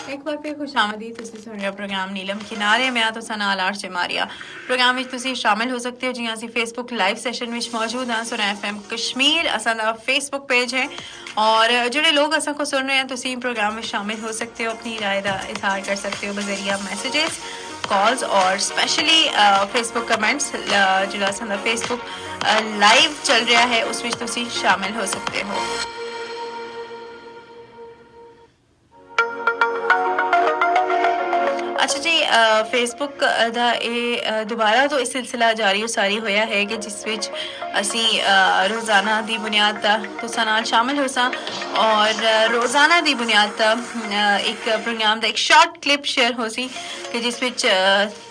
एक बार फिर खुशामदीद। ਤੁਸੀਂ ਸੁਣ ਰਹੇ ਪ੍ਰੋਗਰਾਮ ਨੀਲਮ ਕਿਨਾਰੇ। ਮੈਂ ਤੁਸਾਂ ਨਾਲ ਆਰਚ ਮਾਰੀਆ। ਪ੍ਰੋਗਰਾਮ ਵਿੱਚ ਤੁਸੀਂ ਸ਼ਾਮਿਲ ਹੋ ਸਕਦੇ ਹੋ। ਜੀ ਅਸੀਂ ਫੇਸਬੁੱਕ ਲਾਈਵ ਸੈਸ਼ਨ ਵਿੱਚ ਮੌਜੂਦ ਹਾਂ। ਸੁਣਾ FM ਕਸ਼ਮੀਰ ਅਸਾਂ ਦਾ ਫੇਸਬੁੱਕ पेज है। और ਜਿਹੜੇ ਲੋਕ ਅਸਾਂ को सुन रहे हैं ਤੁਸੀਂ प्रोग्राम में शामिल हो सकते हो। अपनी राय का इजहार कर सकते हो बजरिया मैसेजेस कॉल्स और स्पैशली फेसबुक कमेंट्स। ਜਿਹੜਾ ਅਸਾਂ ਦਾ फेसबुक लाइव चल रहा है उस ਵਿੱਚ ਤੁਸੀਂ शामिल हो सकते हो। अच्छा जी, फेसबुक ਦਾ ਇਹ ਦੁਬਾਰਾ ਤੋਂ ਇਹ ਸਿਲਸਿਲਾ ਜਾਰੀ ਉਸਾਰੀ ਹੋਇਆ ਹੈ ਕਿ ਜਿਸ ਵਿੱਚ ਅਸੀਂ ਰੋਜ਼ਾਨਾ ਦੀ ਬੁਨਿਆਦ ਤੇ ਤੁਸਾਂ ਨਾਲ ਸ਼ਾਮਿਲ ਹੋ ਸਾਂ ਔਰ ਰੋਜ਼ਾਨਾ ਦੀ ਬੁਨਿਆਦ ਤੇ ਇੱਕ ਪ੍ਰੋਗਰਾਮ ਦਾ ਇੱਕ ਸ਼ਾਰਟ ਕਲਿੱਪ ਸ਼ੇਅਰ ਹੋ ਸੀ ਕਿ ਜਿਸ ਵਿੱਚ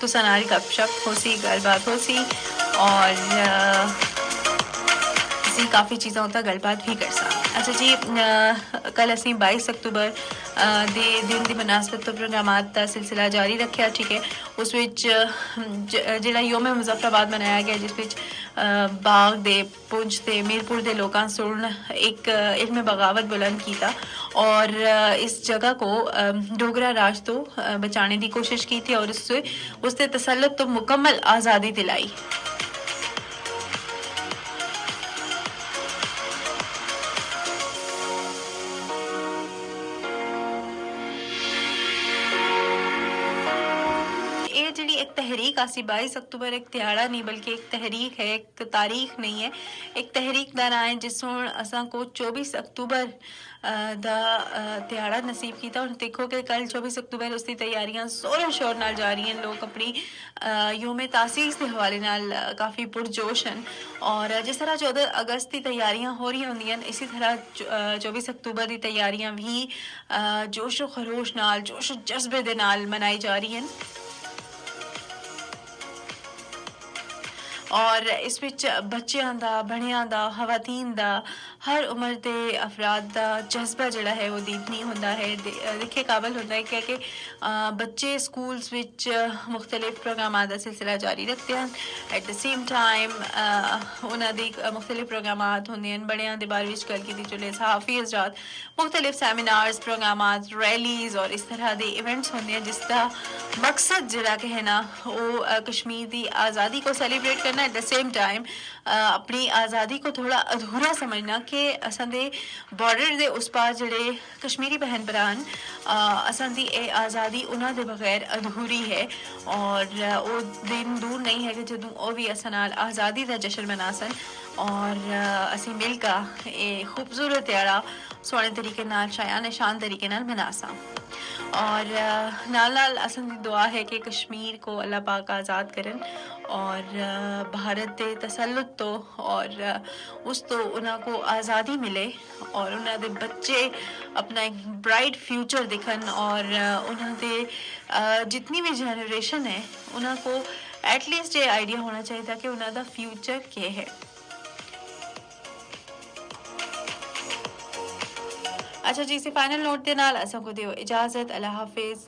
ਤੁਸਾਂ ਨਾਲ ਗੱਪਸ਼ਪ ਹੋ ਸੀ, ਗੱਲਬਾਤ ਹੋ ਸੀ ਔਰ ਅਸੀਂ ਕਾਫੀ ਚੀਜ਼ਾਂ ਉੱਤੇ ਗੱਲਬਾਤ ਵੀ ਕਰ ਸਾਂ। अच्छा जी, कल ਅਸੀਂ 22 ਅਕਤੂਬਰ ਦੇ ਦਿਨ ਦੀ ਮਨਾਸਬਤ ਤੋਂ ਪ੍ਰੋਗਰਾਮਾਂ ਦਾ ਸਿਲਸਿਲਾ ਜਾਰੀ ਰੱਖਿਆ। ਠੀਕ ਹੈ, ਉਸ ਵਿੱਚ ਜਿਹੜਾ ਯੋਮ ਮੁਜ਼ੱਫਰਾਬਾਦ ਮਨਾਇਆ ਗਿਆ ਜਿਸ ਵਿੱਚ ਬਾਗ ਦੇ ਪੁੰਛ ਤੇ ਮੀਰਪੁਰ ਦੇ ਲੋਕਾਂ ਸੁਣ ਇੱਕ ਇਲਮ ਬਗਾवत बुलंद ਕੀਤਾ और इस जगह को डोगरा राज तो बचाने की कोशिश की थी और उससे तसल्लुत तो मुकम्मल आज़ादी दिलाई। एक तहरीक आसी 22 अक्टूबर एक तिहाड़ा नहीं बल्कि एक तहरीक है, एक तारीख नहीं है। एक तहरीक का नाम है जिसों असा को 24 अक्टूबर ਦਾ ਤਿਹਾੜਾ ਨਸੀਬ ਕੀਤਾ। ਹੁਣ ਦੇਖੋ ਕਿ ਕੱਲ 24 ਅਕਤੂਬਰ ਉਸ ਦੀ ਤਿਆਰੀਆਂ ਜ਼ੋਰ ਸ਼ੋਰ ਨਾਲ ਜਾਰੀ ਹਨ। ਲੋਕ ਆਪਣੀ ਯੋਮ ਤਾਸੀਸ ਦੇ ਹਵਾਲੇ ਨਾਲ ਕਾਫੀ ਪੁਰਜੋਸ਼ ਹਨ ਔਰ ਜਿਸ ਤਰ੍ਹਾਂ 14 ਅਗਸਤ ਦੀ ਤਿਆਰੀਆਂ ਹੋ ਰਹੀਆਂ ਹੁੰਦੀਆਂ ਹਨ ਇਸੇ ਤਰ੍ਹਾਂ 24 ਅਕਤੂਬਰ ਦੀ ਤਿਆਰੀਆਂ ਵੀ ਜੋਸ਼ ਖਰੋਸ਼ ਨਾਲ ਜੋਸ਼ ਜਜ਼ਬੇ ਦੇ ਨਾਲ ਮਨਾਈ ਜਾ ਰਹੀ ਹਨ और इस विच बच्चों का बड़ियां का खवातीन का हर उम्र के अफराद का जज्बा जोड़ा है वो दीदनी होंदा है, दिखे काबल होंदा है क्योंकि बच्चे स्कूल्स विच मुख्तलिफ प्रोग्राम का सिलसिला जारी रखते हैं। एट द सेम टाइम उन्होंने मुख्तलिफ प्रोग्राम होंगे हैं। बड़ियां के बारे में गल की चले सहाफ़ी हज़रात मुख्तलिफ सैमीनार्स प्रोग्राम रैलीज और इस तरह के इवेंट्स होंगे हैं जिसका मकसद जोड़ा कि है ना वो कश्मीर की आज़ादी को सैलीब्रेट करना। एट द सेम टाइम अपनी आज़ादी को थोड़ा अधूरा समझना कि असां दे बॉर्डर दे उस पार जेड़े कश्मीरी बहन भरा असां दी ए आज़ादी उन्हां दे बगैर अधूरी है और वो दिन दूर नहीं है कि जदों वो भी असां नाल आज़ादी का जश्न मना सन और असीं मिल का ये खूबसूरत त्याड़ा सोहने तरीके नाल शायान शान तरीके नाल मना सां और नाल नाल असां दी दुआ है कि कश्मीर को अल्लाह पाक आज़ाद करन और भारत के तसल्लुत तो और उस तो उन्हों को आज़ादी मिले और उन्होंने बच्चे अपना एक ब्राइट फ्यूचर दिखन और उन्होंने जितनी भी जनरेशन है उन्हों को एटलीस्ट ये आइडिया होना चाहिए कि उन्होंने फ्यूचर क्या है। अच्छा जी, इसी फाइनल नोट के नाल असां को दियो इजाजत। अल्लाह हाफिज।